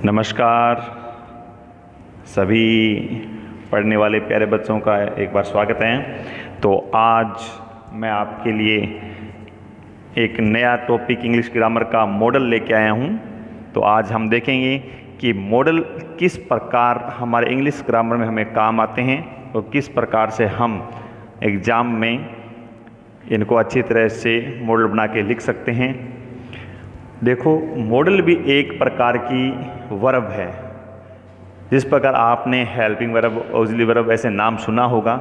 नमस्कार सभी पढ़ने वाले प्यारे बच्चों का एक बार स्वागत है। तो आज मैं आपके लिए एक नया टॉपिक इंग्लिश ग्रामर का मॉडल लेके आया हूँ। तो आज हम देखेंगे कि मॉडल किस प्रकार हमारे इंग्लिश ग्रामर में हमें काम आते हैं और किस प्रकार से हम एग्ज़ाम में इनको अच्छी तरह से मॉडल बना के लिख सकते हैं। देखो, मॉडल भी एक प्रकार की वर्ब है। जिस प्रकार आपने हेल्पिंग वर्ब, ऑक्सिलरी वर्ब ऐसे नाम सुना होगा,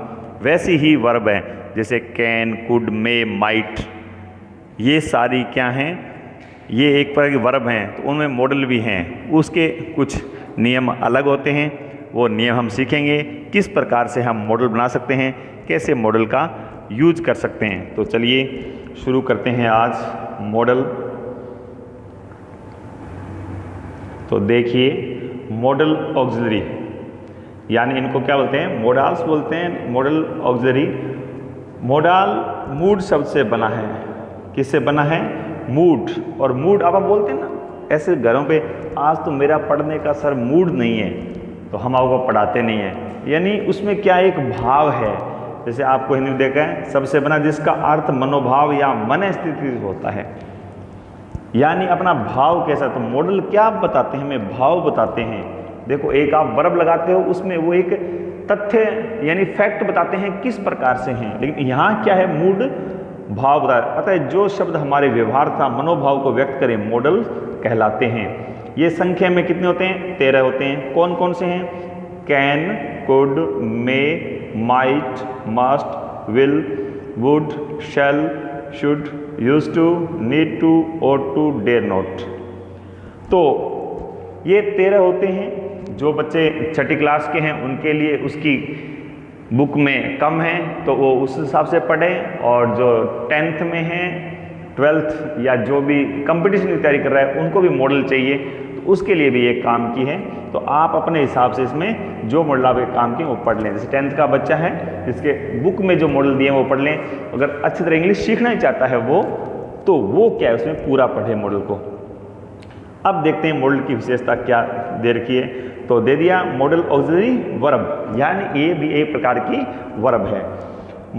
वैसी ही वर्ब है। जैसे कैन, कुड, मे, माइट, ये सारी क्या हैं? ये एक प्रकार की वर्ब हैं। तो उनमें मॉडल भी हैं, उसके कुछ नियम अलग होते हैं। वो नियम हम सीखेंगे, किस प्रकार से हम मॉडल बना सकते हैं, कैसे मॉडल का यूज कर सकते हैं। तो चलिए शुरू करते हैं आज मॉडल। तो देखिए, मॉडल ऑक्सिलरी यानी इनको क्या बोलते हैं? मॉडल्स बोलते हैं, मॉडल ऑक्सिलरी। मॉडल मूड शब्द से बना है। किससे बना है? मूड। और मूड आप बोलते हैं ना, ऐसे घरों पे आज तो मेरा पढ़ने का सर मूड नहीं है, तो हम आपको पढ़ाते नहीं हैं। यानी उसमें क्या एक भाव है। जैसे आपको हिंदी में देखा है, सबसे बना, जिसका अर्थ मनोभाव या मन स्थिति होता है, यानी अपना भाव कैसा। तो मॉडल क्या बताते हैं? हमें भाव बताते हैं। देखो, एक आप वर्ब लगाते हो, उसमें वो एक तथ्य यानी फैक्ट बताते हैं किस प्रकार से हैं। लेकिन यहाँ क्या है? मूड, भाव बता। पता है, जो शब्द हमारे व्यवहार था, मनोभाव को व्यक्त करें, मॉडल कहलाते हैं। ये संख्या में कितने होते हैं? 13 होते हैं। कौन कौन से हैं? Can, could, may, might, must, will, would, shall, should, use to, need to, ought to, dare not. तो ये 13 होते हैं। जो बच्चे छठी क्लास के हैं उनके लिए उसकी बुक में कम है, तो वो उस हिसाब से पढ़ें। और जो 10th में हैं, 12th या जो भी कंपटीशन की तैयारी कर रहा है, उनको भी मॉडल चाहिए, तो उसके लिए भी ये काम की है। तो आप अपने हिसाब से इसमें जो मॉडल आपके काम के वो पढ़ लें। जैसे 10th का बच्चा है, इसके बुक में जो मॉडल दिए हैं वो पढ़ लें। अगर अच्छी तरह इंग्लिश सीखना ही चाहता है वो, तो वो क्या है, उसमें पूरा पढ़े मॉडल को। अब देखते हैं मॉडल की विशेषता क्या दे रखी है। तो दे दिया मॉडल ऑक्सिलरी वर्ब, यानी ये भी एक प्रकार की वर्ब है।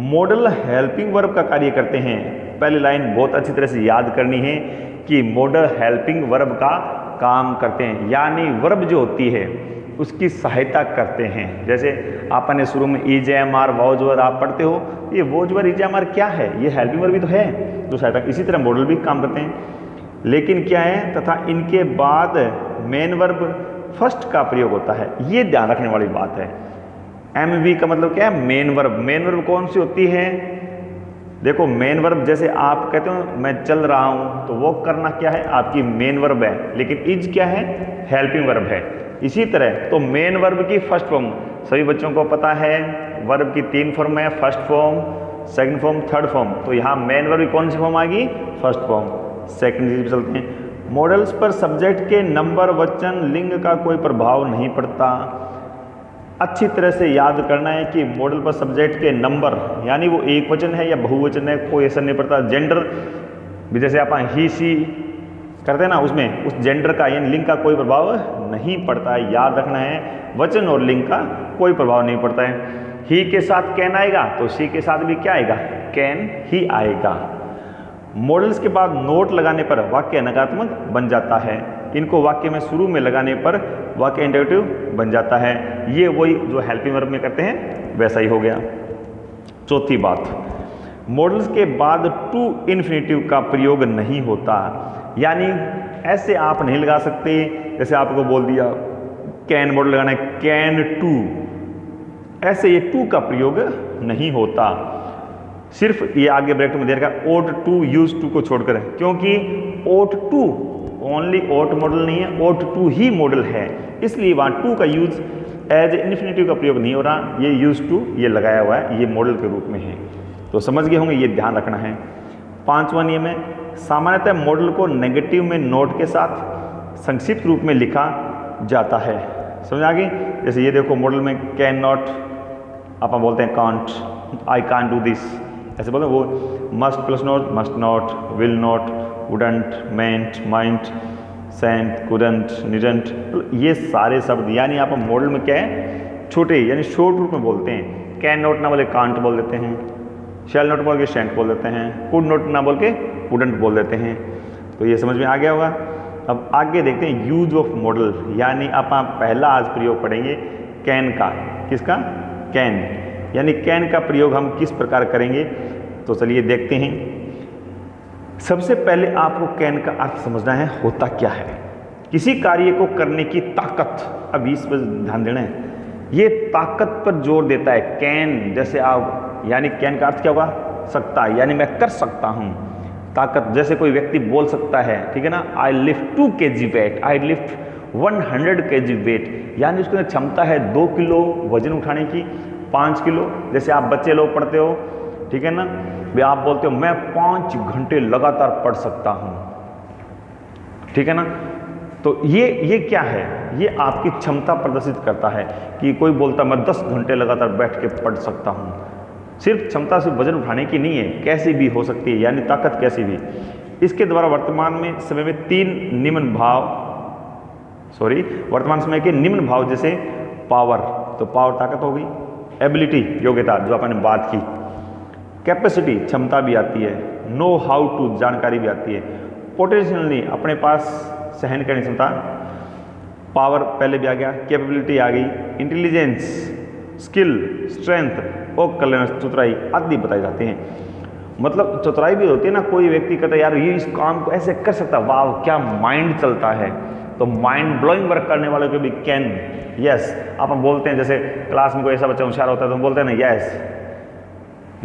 मॉडल हेल्पिंग वर्ब का कार्य करते हैं। पहली लाइन बहुत अच्छी तरह से याद करनी है कि मॉडल हेल्पिंग वर्ब का काम करते हैं, यानी वर्ब जो होती है उसकी सहायता करते हैं। जैसे आपने शुरू में EJMR, वाउज वर्ब आप पढ़ते हो, ये वाउज वर्ब EJMR क्या है? ये हेल्पिंग वर्ब भी तो है, जो सहायता। इसी तरह मॉडल भी काम करते हैं, लेकिन क्या है, तथा इनके बाद मेन वर्ब फर्स्ट का प्रयोग होता है। ये ध्यान रखने वाली बात है। MV का मतलब क्या है? Main verb. मेन वर्ब कौन सी होती है? देखो, मेन वर्ब जैसे आप कहते हो मैं चल रहा हूँ, तो वो करना क्या है? आपकी मेन वर्ब है। लेकिन इज क्या है? हेल्पिंग वर्ब है। इसी तरह तो मेन वर्ब की फर्स्ट फॉर्म सभी बच्चों को पता है। वर्ब की 3 फॉर्म है, first form, second form, third form. तो यहाँ मेन वर्ब की कौन सी फॉर्म आएगी? First form. सेकंड पे चलते हैं। मॉडल्स पर सब्जेक्ट के नंबर, वचन, लिंग का कोई प्रभाव नहीं पड़ता। अच्छी तरह से याद करना है कि मॉडल पर सब्जेक्ट के नंबर, यानी वो एक वचन है या बहुवचन है, कोई असर नहीं पड़ता। जेंडर भी, जैसे आप ही सी करते हैं ना, उसमें उस जेंडर का यानी लिंग का कोई प्रभाव नहीं पड़ता है। याद रखना है, वचन और लिंग का कोई प्रभाव नहीं पड़ता है। ही के साथ कैन आएगा, तो सी के साथ भी क्या आएगा? कैन ही आएगा। मॉडल्स के बाद नोट लगाने पर वाक्य नकारात्मक बन जाता है। इनको वाक्य में शुरू में लगाने पर वाक्य इंटरेक्टिव बन जाता है। ये वही जो हेल्पिंग वर्ब में करते हैं वैसा ही हो गया। चौथी बात, मॉडल्स के बाद टू इन्फिनेटिव का प्रयोग नहीं होता, यानी ऐसे आप नहीं लगा सकते। जैसे आपको बोल दिया कैन मॉडल लगाना है, कैन टू, ऐसे ये टू का प्रयोग नहीं होता। सिर्फ ये आगे ब्रैकेट में दे रखा ought टू, यूज टू को छोड़कर, क्योंकि ought to only ought modal नहीं है, ought टू ही मॉडल है, इसलिए वहाँ टू का यूज एज इन्फिनेटिव का प्रयोग नहीं हो रहा। ये यूज टू ये लगाया हुआ है, ये मॉडल के रूप में है। तो समझ गए होंगे, ये ध्यान रखना है। 5वां नियम है, सामान्यतः मॉडल को नेगेटिव में नोट के साथ संक्षिप्त रूप में लिखा जाता है। समझ आ गई? जैसे ये देखो, मॉडल में कैन नॉट आप बोलते हैं can't, I can't do this, ऐसे बोलते हैं। वो must plus not, must not, will not, wouldn't, mayn't, mightn't, shan't, couldn't, needn't, ये सारे शब्द यानी आप मॉडल में क्या है छोटे यानी शॉर्ट रूप में बोलते हैं। कैन नॉट ना बोले कांट बोल देते हैं, शैल नॉट बोल के शेंट बोल देते हैं, कुड नॉट ना बोल के कुडंट बोल देते हैं। तो ये समझ में आ गया होगा। अब आगे देखते हैं यूज ऑफ मॉडल, यानी आप पहला आज प्रयोग पढ़ेंगे कैन का। किसका? कैन, यानी कैन का प्रयोग हम किस प्रकार करेंगे। तो चलिए देखते हैं। सबसे पहले आपको कैन का अर्थ समझना है, होता क्या है। किसी कार्य को करने की ताकत, अब इस पर ध्यान देना है, ये ताकत पर जोर देता है कैन। जैसे आप, यानी कैन का अर्थ क्या होगा? सकता, यानी मैं कर सकता हूँ। ताकत, जैसे कोई व्यक्ति बोल सकता है, ठीक है ना, आई लिफ्ट 2 kg वेट, आई लिफ्ट 100 kg वेट, यानी उसके अंदर क्षमता है 2 किलो वजन उठाने की, 5 किलो। जैसे आप बच्चे लोग पढ़ते हो, ठीक है ना, वे आप बोलते हो मैं 5 घंटे लगातार पढ़ सकता हूँ, ठीक है ना। तो ये क्या है? ये आपकी क्षमता प्रदर्शित करता है कि कोई बोलता मैं 10 घंटे लगातार बैठ के पढ़ सकता हूँ। सिर्फ क्षमता से वजन उठाने की नहीं है, कैसी भी हो सकती है, यानी ताकत कैसी भी। इसके द्वारा वर्तमान में समय में 3 निम्न भाव, वर्तमान समय के निम्न भाव जैसे पावर, तो पावर ताकत हो गई, एबिलिटी योग्यता जो अपन ने बात की, कैपेसिटी क्षमता भी आती है, नो हाउ टू जानकारी भी आती है, पोटेंशियली अपने पास सहन करने क्षमता, पावर पहले भी आ गया, कैपेबिलिटी आ गई, इंटेलिजेंस, स्किल, स्ट्रेंथ और कल्याण, चतुराई आदि बताए जाते हैं। मतलब चतुराई भी होती है ना, कोई व्यक्ति कहता है यार ये इस काम को ऐसे कर सकता है, वाह क्या माइंड चलता है। तो माइंड ब्लोइंग वर्क करने वालों को भी कैन, यस आप बोलते हैं। जैसे क्लास में कोई ऐसा बच्चा होशियार होता है तो हम बोलते हैं ना यस,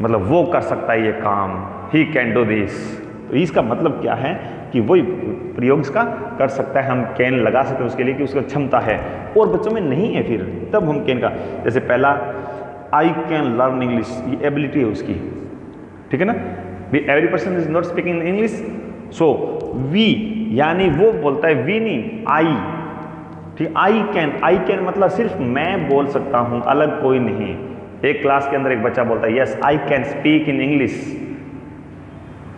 मतलब वो कर सकता है ये काम, ही कैन डू दिस। तो इसका मतलब क्या है कि वही प्रयोग इसका कर सकता है, हम कैन लगा सकते हैं उसके लिए कि उसका क्षमता है, और बच्चों में नहीं है फिर तब हम कैन का। जैसे पहला आई कैन लर्न इंग्लिश, ये एबिलिटी है उसकी, ठीक है ना। Every person is not speaking English, so we, यानी वो बोलता है वी नहीं आई, ठीक। आई कैन मतलब सिर्फ मैं बोल सकता हूँ, अलग कोई नहीं। एक क्लास के अंदर एक बच्चा बोलता है yes I can speak in English,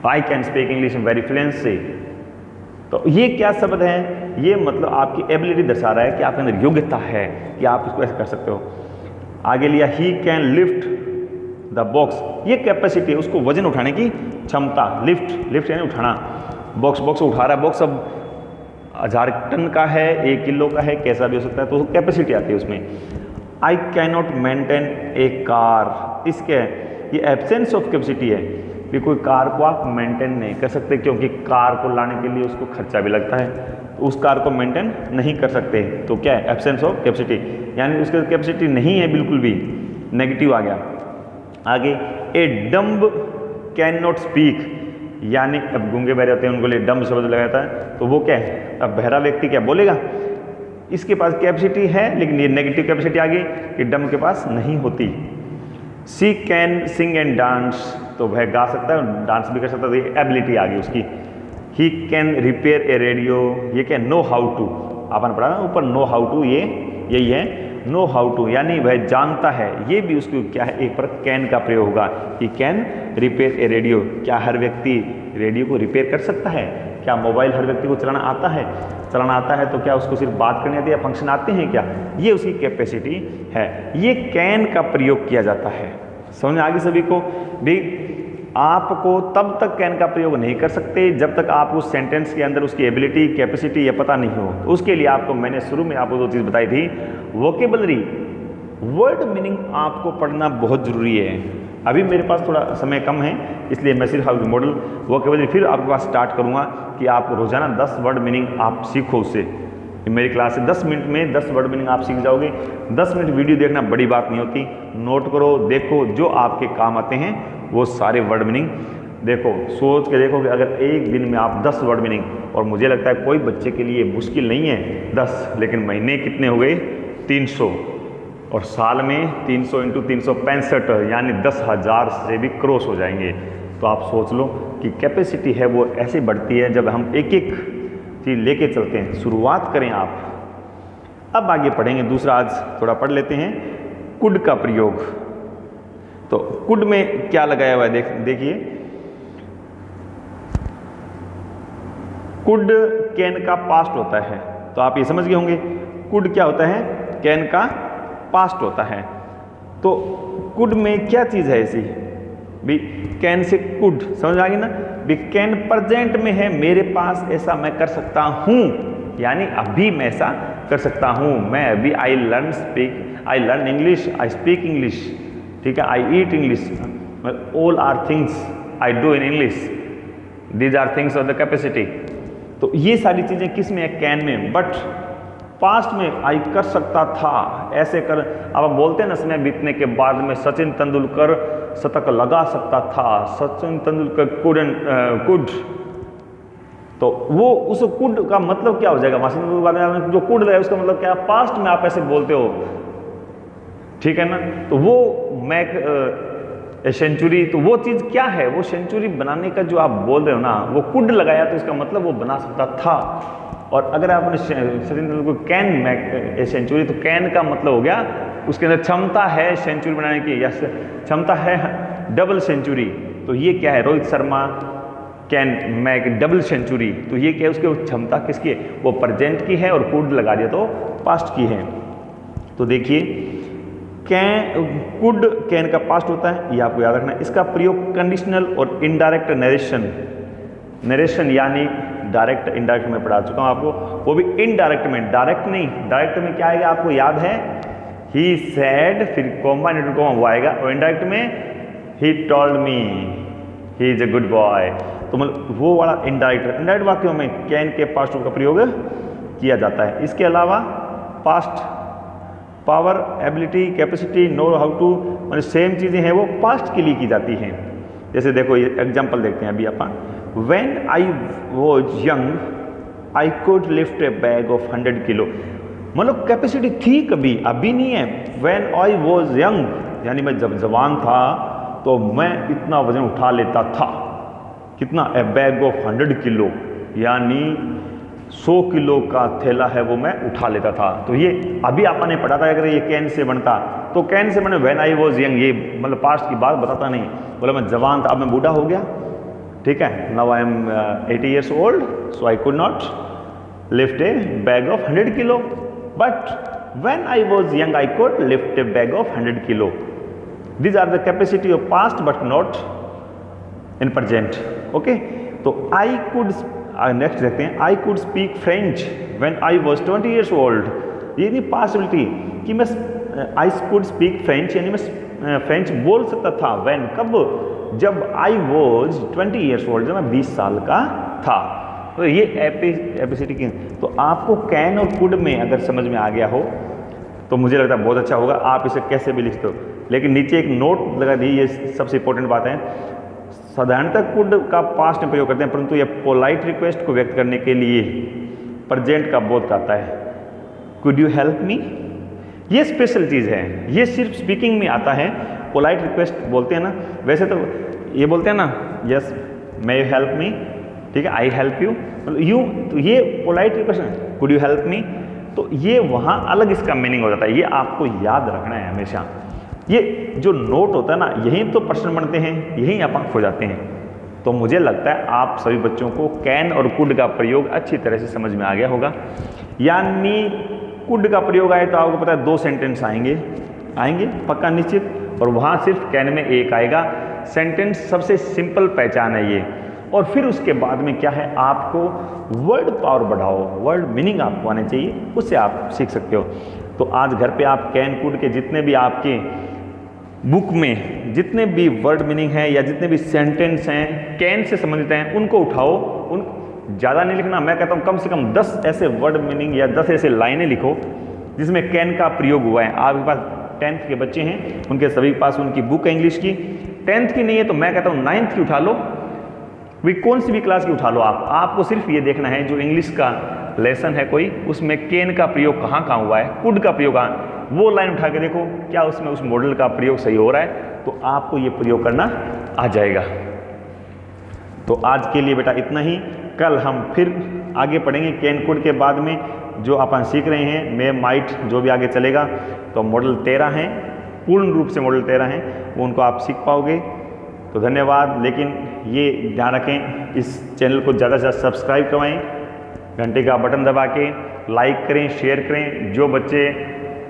I can speak English very fluently. तो ये क्या शब्द है? ये मतलब आपकी एबिलिटी दर्शा रहा है कि आपके अंदर योग्यता है कि आप इसको ऐसे कर सकते हो। आगे लिया he can lift the box, ये कैपेसिटी है, उसको वजन उठाने की क्षमता। लिफ्ट यानी उठाना, बॉक्स उठा रहा है, बॉक्स अब 1000 टन का है, 1 किलो का है, कैसा भी हो सकता है, तो कैपेसिटी आती है उसमें। I can not maintain A car, इसके ये एब्सेंस ऑफ कैपेसिटी है कि कोई कार को आप मेंटेन नहीं कर सकते, क्योंकि कार को लाने के लिए उसको खर्चा भी लगता है, तो उस कार को मेंटेन नहीं कर सकते। तो क्या है? एब्सेंस ऑफ कैपेसिटी, यानी उसकी कैपेसिटी नहीं है बिल्कुल भी, नेगेटिव आ गया। आगे ए डम्ब कैन नॉट स्पीक, यानी अब गूंगे बहरे होते हैं उनको लिए डम्ब शब्द लगाता है, तो वो क्या है? अब बहरा व्यक्ति क्या बोलेगा? इसके पास कैपेसिटी है लेकिन ये नेगेटिव कैपेसिटी आ गई कि डम्ब के पास नहीं होती। सी कैन सिंग एंड डांस, तो वह गा सकता है, डांस भी कर सकता है, तो ये एबिलिटी आ गई उसकी। He can repair A radio, ये क्या? नो हाउ टू, आपने पढ़ा ना ऊपर, नो हाउ टू, ये यही है नो हाउ टू, यानी वह जानता है। ये भी उसकी क्या है? एक पर कैन का प्रयोग होगा कि कैन रिपेयर ए रेडियो। क्या हर व्यक्ति रेडियो को रिपेयर कर सकता है? क्या मोबाइल हर व्यक्ति को चलाना आता है? चलाना आता है तो क्या उसको सिर्फ बात करनी आती है या फंक्शन आते हैं क्या? ये उसकी कैपेसिटी है। ये कैन का प्रयोग किया जाता है। समझ में आ गई सभी को? भी आपको तब तक कैन का प्रयोग नहीं कर सकते जब तक आप उस सेंटेंस के अंदर उसकी एबिलिटी, कैपेसिटी ये पता नहीं हो। तो उसके लिए आपको मैंने शुरू में आपको 2 चीज़ बताई थी, वोकेबलरी, वर्ड मीनिंग आपको पढ़ना बहुत ज़रूरी है। अभी मेरे पास थोड़ा समय कम है, इसलिए मैं सिर्फ आपकी मॉडल वोकेबलरी फिर आपके पास स्टार्ट करूँगा कि आप रोजाना 10 वर्ड मीनिंग आप सीखो उससे। मेरी क्लास से 10 मिनट में 10 वर्ड मीनिंग आप सीख जाओगे। 10 मिनट वीडियो देखना बड़ी बात नहीं होती, नोट करो, देखो, जो आपके काम आते हैं वो सारे वर्ड मीनिंग देखो, सोच के देखो कि अगर एक दिन में आप 10 वर्ड मीनिंग, और मुझे लगता है कोई बच्चे के लिए मुश्किल नहीं है 10, लेकिन महीने कितने हो गए? 300, और साल में 300 × 365 यानी 10,000 से भी क्रॉस हो जाएंगे। तो आप सोच लो कि कैपेसिटी है वो ऐसे बढ़ती है जब हम एक एक चीज़ लेके चलते हैं। शुरुआत करें आप। अब आगे पढ़ेंगे दूसरा, आज थोड़ा पढ़ लेते हैं कुड का प्रयोग। तो कुड में क्या लगाया हुआ है देखिए, कुड कैन का पास्ट होता है, तो आप ये समझ गए होंगे कुड क्या होता है, कैन का पास्ट होता है। तो कुड में क्या चीज़ है ऐसी भी, कैन से कुड समझ आ गई ना भी, कैन प्रेजेंट में है, मेरे पास ऐसा मैं कर सकता हूँ, यानी अभी मैं ऐसा कर सकता हूँ। मैं अभी I learn English, I speak English, ठीक है, I eat English, all are things I do in English, these are things of the capacity. तो ये सारी चीज़ें किस में है, कैन में। बट पास्ट में आई कर सकता था, ऐसे कर, अब हम बोलते हैं ना समय बीतने के बाद में सचिन तेंदुलकर शतक लगा सकता था, सचिन तेंदुलकर कुड, तो वो उस कुड का मतलब क्या हो जाएगा, सचिन तेंदुलकर जो कुड है उसका मतलब क्या, पास्ट में आप ऐसे बोलते हो, ठीक है ना। तो वो सेंचुरी, तो वो चीज़ क्या है, वो सेंचुरी बनाने का जो आप बोल रहे हो ना, वो कुड लगाया तो इसका मतलब वो बना सकता था। और अगर आपने Sachin Tendulkar can make a century, तो कैन का मतलब हो गया उसके अंदर क्षमता है सेंचुरी बनाने की, या क्षमता है डबल सेंचुरी। तो ये क्या है, Rohit Sharma can make double century, तो ये क्या है, उसकी क्षमता किसकी है, वो प्रेजेंट की है, और कुड लगा दिया तो पास्ट की है। तो देखिए कुड कैन का पास्ट होता है, ये आपको याद रखना है। इसका प्रयोग कंडीशनल और इनडायरेक्ट नरेशन यानी डायरेक्ट इनडायरेक्ट में पढ़ा चुका हूँ आपको, वो भी इनडायरेक्ट में, डायरेक्ट नहीं। डायरेक्ट में क्या आएगा आपको याद है, ही सेड, फिर कॉमा वो आएगा, और इनडायरेक्ट में he told me he is a good boy. तो मतलब वो वाला इनडायरेक्ट वाक्यों में कैन के पास्ट का प्रयोग किया जाता है। इसके अलावा past power, ability, capacity, know how to, मतलब सेम चीज़ें हैं वो पास्ट के लिए की जाती हैं। जैसे देखो ये एग्जांपल देखते हैं अभी अपन, when I was young I could lift a bag of 100 kilo, मतलब कैपेसिटी थी कभी, अभी नहीं है। व्हेन आई वॉज यंग यानी मैं जब जवान था तो मैं इतना वजन उठा लेता था, कितना, ए बैग ऑफ 100 किलो यानी 100 किलो का थैला है वो मैं उठा लेता था। तो ये अभी आपने पढ़ा था, अगर ये कैन से बनता तो कैन से बने व्हेन आई वाज यंग, ये मतलब पास्ट की बात बताता नहीं, बोला मैं जवान था, अब मैं बूढ़ा हो गया, ठीक है, now I am 80 years old, so I could not lift a bag of 100 kilo, but when I was young I could lift a bag of 100 kilo. These are the capacity of past but not in present. Okay, तो I could, next देखते हैं, I could speak French when I was 20 years old, ये नहीं possibility कि मैं आई could speak French यानी मैं French बोल सकता था, व्हेन कब, जब आई वाज 20 years old, जब मैं 20 साल का था। तो ये एपिसिटी की, तो आपको कैन और कुड में अगर समझ में आ गया हो तो मुझे लगता है बहुत अच्छा होगा। आप इसे कैसे भी लिखते हो, लेकिन नीचे एक नोट लगा दी, ये सबसे इंपॉर्टेंट बात है। साधारणतः कुड का पास्ट में प्रयोग करते हैं, परंतु यह पोलाइट रिक्वेस्ट को व्यक्त करने के लिए प्रेजेंट का बोध करता है। कुड यू हेल्प मी, ये स्पेशल चीज़ है, ये सिर्फ स्पीकिंग में आता है। पोलाइट रिक्वेस्ट बोलते हैं ना, वैसे तो ये बोलते हैं ना, yes may you help me, ठीक है, आई हेल्प यू, मतलब यू, तो ये पोलाइट रिक्वेस्ट है, कुड यू हेल्प मी, तो ये वहाँ अलग इसका मीनिंग हो जाता है। ये आपको याद रखना है हमेशा। ये जो नोट होता है ना, यहीं तो प्रश्न बनते हैं, यहीं अपन खो जाते हैं। तो मुझे लगता है आप सभी बच्चों को कैन और कुड का प्रयोग अच्छी तरह से समझ में आ गया होगा। यानी कुड का प्रयोग आए तो आपको पता है 2 सेंटेंस आएंगे पक्का निश्चित, और वहाँ सिर्फ कैन में 1 आएगा। सेंटेंस सबसे सिंपल पहचान है ये। और फिर उसके बाद में क्या है, आपको वर्ड पावर बढ़ाओ, वर्ड मीनिंग आपको आने चाहिए, उससे आप सीख सकते हो। तो आज घर पे आप कैन कुड के जितने भी आपके बुक में जितने भी वर्ड मीनिंग हैं या जितने भी सेंटेंस हैं कैन से संबंधित हैं, उनको उठाओ। उन ज़्यादा नहीं लिखना, मैं कहता हूँ कम से कम 10 ऐसे वर्ड मीनिंग या 10 ऐसे लाइनें लिखो जिसमें कैन का प्रयोग हुआ है। आपके पास 10th के बच्चे हैं, उनके सभी के पास उनकी बुक है इंग्लिश की। 10th की नहीं है तो मैं कहता हूँ 9th की उठा लो, वे कौन सी भी क्लास की उठा लो। आपको सिर्फ ये देखना है जो इंग्लिश का लेसन है कोई, उसमें कैन का प्रयोग कहाँ कहाँ हुआ है, कुड का प्रयोग कहाँ, वो लाइन उठा के देखो क्या उसमें उस मॉडल का प्रयोग सही हो रहा है, तो आपको ये प्रयोग करना आ जाएगा। तो आज के लिए बेटा इतना ही। कल हम फिर आगे पढ़ेंगे कैन कुड के बाद में जो अपन सीख रहे हैं मे माइट, जो भी आगे चलेगा। तो मॉडल 13 हैं, पूर्ण रूप से मॉडल 13 हैं, वो उनको आप सीख पाओगे। तो धन्यवाद। लेकिन ये ध्यान रखें, इस चैनल को ज़्यादा से ज़्यादा सब्सक्राइब करवाएं घंटे का बटन दबा के लाइक करें, शेयर करें। जो बच्चे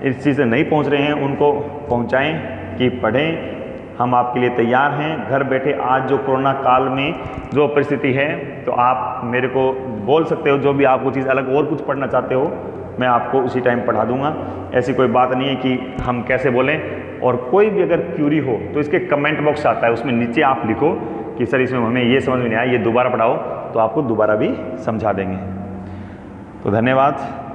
इस चीज़ से नहीं पहुंच रहे हैं उनको पहुंचाएं कि पढ़ें। हम आपके लिए तैयार हैं। घर बैठे आज जो कोरोना काल में जो परिस्थिति है, तो आप मेरे को बोल सकते हो, जो भी आपको चीज़ अलग और कुछ पढ़ना चाहते हो मैं आपको उसी टाइम पढ़ा दूंगा। ऐसी कोई बात नहीं है कि हम कैसे बोलें। और कोई भी अगर क्यूरी हो तो इसके कमेंट बॉक्स आता है, उसमें नीचे आप लिखो कि सर इसमें हमें ये समझ में नहीं आया, ये दोबारा पढ़ाओ, तो आपको दोबारा भी समझा देंगे। तो धन्यवाद।